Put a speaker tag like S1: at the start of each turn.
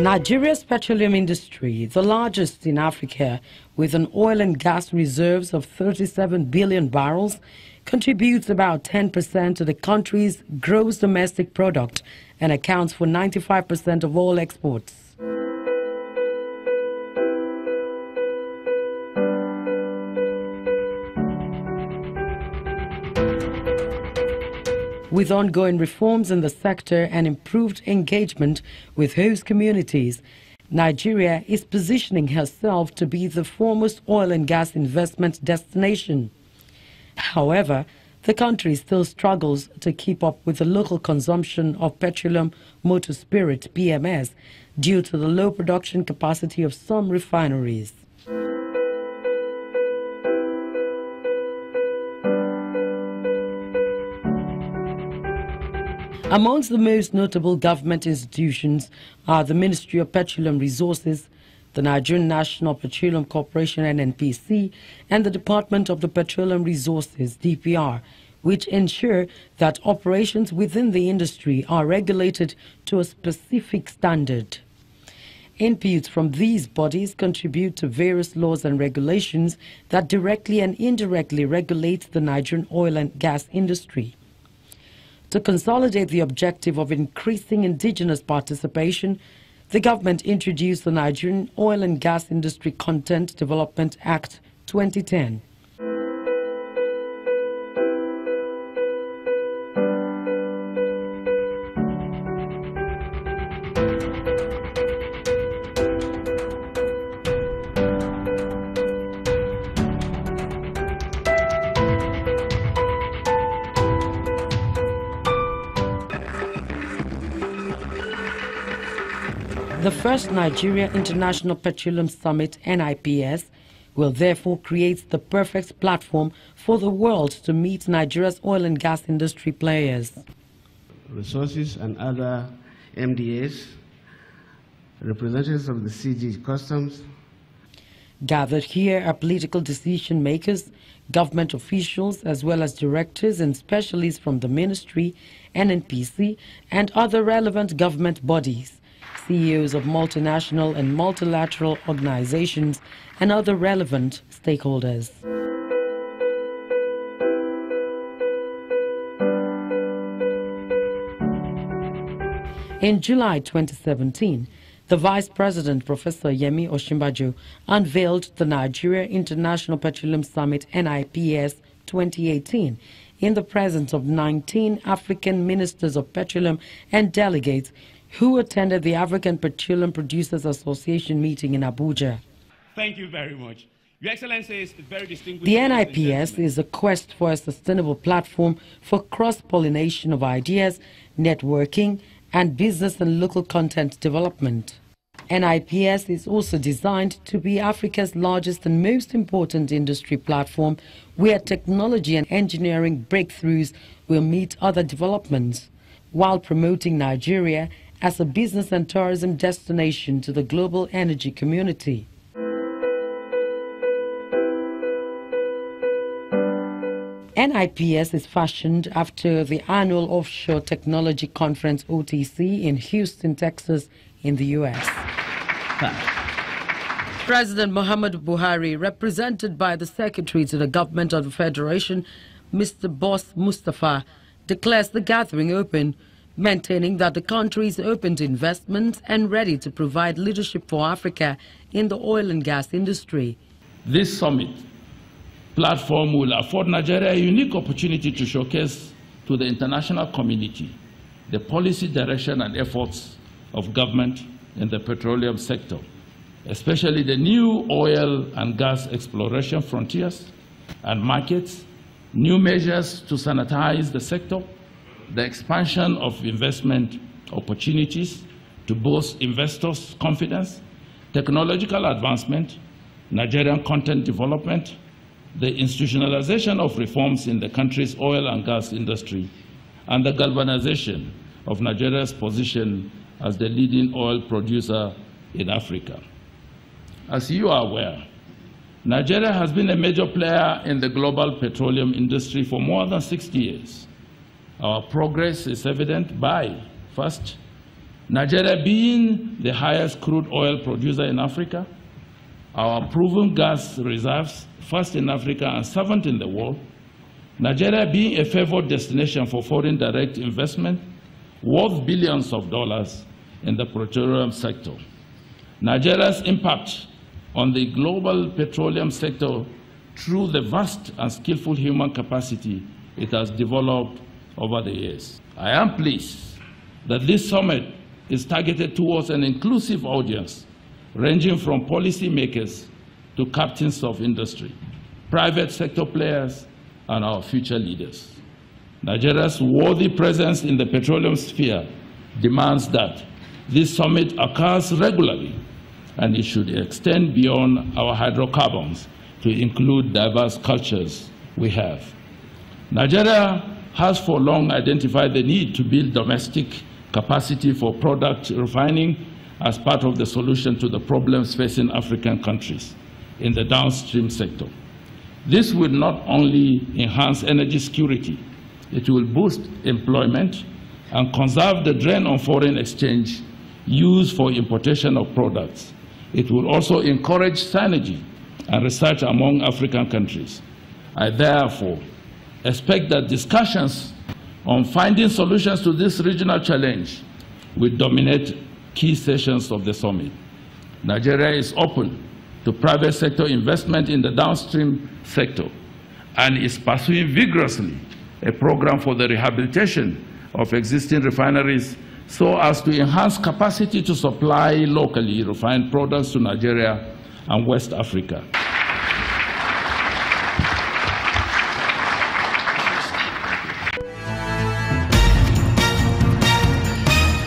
S1: Nigeria's petroleum industry, the largest in Africa, with an oil and gas reserves of 37 billion barrels, contributes about 10% to the country's gross domestic product and accounts for 95% of all exports. With ongoing reforms in the sector and improved engagement with host communities, Nigeria is positioning herself to be the foremost oil and gas investment destination. However, the country still struggles to keep up with the local consumption of petroleum motor spirit (PMS) due to the low production capacity of some refineries. Amongst the most notable government institutions are the Ministry of Petroleum Resources, the Nigerian National Petroleum Corporation (NNPC), and the Department of the Petroleum Resources (DPR), which ensure that operations within the industry are regulated to a specific standard. Inputs from these bodies contribute to various laws and regulations that directly and indirectly regulate the Nigerian oil and gas industry. To consolidate the objective of increasing indigenous participation, the government introduced the Nigerian Oil and Gas Industry Content Development Act 2010. The first Nigeria International Petroleum Summit, NIPS, will therefore create the perfect platform for the world to meet Nigeria's oil and gas industry players.
S2: Resources and other MDAs, representatives of the CG Customs.
S1: Gathered here are political decision makers, government officials, as well as directors and specialists from the ministry, NNPC, and other relevant government bodies, CEOs of multinational and multilateral organizations, and other relevant stakeholders. In July 2017, the Vice President, Professor Yemi Osinbajo, unveiled the Nigeria International Petroleum Summit NIPS 2018 in the presence of 19 African ministers of petroleum and delegates who attended the African Petroleum Producers Association meeting in Abuja.
S3: Thank you very much. Your Excellency is very distinguished.
S1: The NIPS is a quest for a sustainable platform for cross-pollination of ideas, networking, and business and local content development. NIPS is also designed to be Africa's largest and most important industry platform where technology and engineering breakthroughs will meet other developments, while promoting Nigeria as a business and tourism destination to the global energy community. NIPS is fashioned after the annual Offshore Technology Conference OTC in Houston, Texas, in the U.S. President Muhammadu Buhari, represented by the Secretary to the Government of the Federation, Mr. Boss Mustafa, declares the gathering open, maintaining that the country is open to investment and ready to provide leadership for Africa in the oil and gas industry.
S4: This summit platform will afford Nigeria a unique opportunity to showcase to the international community the policy direction and efforts of government in the petroleum sector, especially the new oil and gas exploration frontiers and markets, new measures to sanitize the sector, the expansion of investment opportunities to boost investors' confidence, technological advancement, Nigerian content development, the institutionalization of reforms in the country's oil and gas industry, and the galvanization of Nigeria's position as the leading oil producer in Africa. As you are aware, Nigeria has been a major player in the global petroleum industry for more than 60 years. Our progress is evident by, first, Nigeria being the highest crude oil producer in Africa, our proven gas reserves, first in Africa and seventh in the world, Nigeria being a favored destination for foreign direct investment, worth billions of dollars in the petroleum sector. Nigeria's impact on the global petroleum sector through the vast and skillful human capacity it has developed over the years. I am pleased that this summit is targeted towards an inclusive audience ranging from policymakers to captains of industry, private sector players, and our future leaders. Nigeria's worthy presence in the petroleum sphere demands that this summit occurs regularly, and it should extend beyond our hydrocarbons to include diverse cultures we have. Nigeria has for long identified the need to build domestic capacity for product refining as part of the solution to the problems facing African countries in the downstream sector. This will not only enhance energy security, it will boost employment and conserve the drain on foreign exchange used for importation of products. It will also encourage synergy and research among African countries. I therefore expect that discussions on finding solutions to this regional challenge will dominate key sessions of the summit. Nigeria is open to private sector investment in the downstream sector and is pursuing vigorously a program for the rehabilitation of existing refineries so as to enhance capacity to supply locally refined products to Nigeria and West Africa.